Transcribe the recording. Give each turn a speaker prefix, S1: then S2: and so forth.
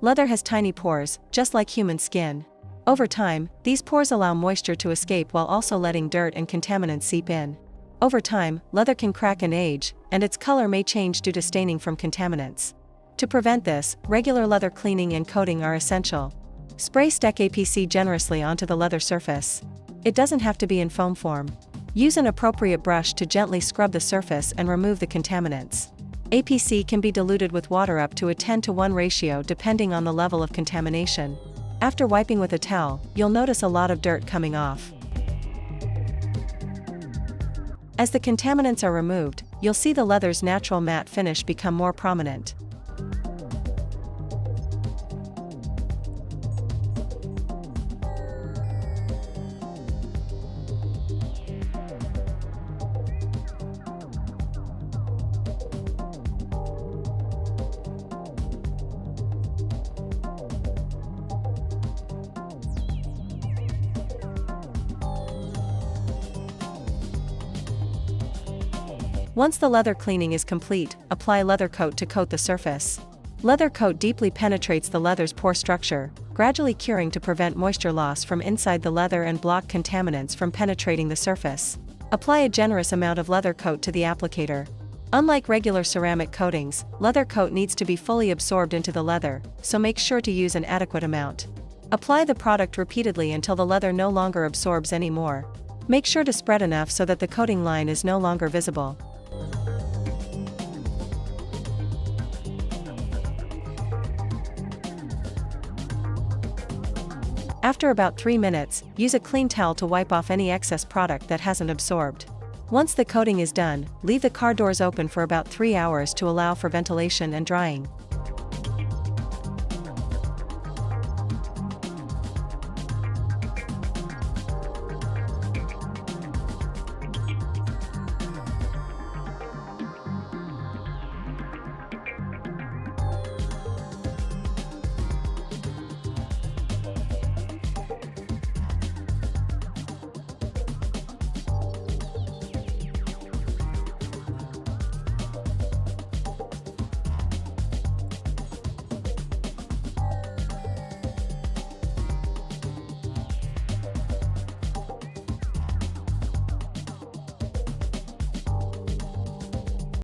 S1: Leather has tiny pores, just like human skin. Over time, these pores allow moisture to escape while also letting dirt and contaminants seep in. Over time, leather can crack and age, and its color may change due to staining from contaminants. To prevent this, regular leather cleaning and coating are essential. Spray Steck APC generously onto the leather surface. It doesn't have to be in foam form. Use an appropriate brush to gently scrub the surface and remove the contaminants. APC can be diluted with water up to a 10:1 ratio depending on the level of contamination. After wiping with a towel, you'll notice a lot of dirt coming off. As the contaminants are removed, you'll see the leather's natural matte finish become more prominent. Once the leather cleaning is complete, apply leather coat to coat the surface. Leather coat deeply penetrates the leather's pore structure, gradually curing to prevent moisture loss from inside the leather and block contaminants from penetrating the surface. Apply a generous amount of leather coat to the applicator. Unlike regular ceramic coatings, leather coat needs to be fully absorbed into the leather, so make sure to use an adequate amount. Apply the product repeatedly until the leather no longer absorbs any more. Make sure to spread enough so that the coating line is no longer visible. After about 3 minutes, use a clean towel to wipe off any excess product that hasn't absorbed. Once the coating is done, leave the car doors open for about 3 hours to allow for ventilation and drying.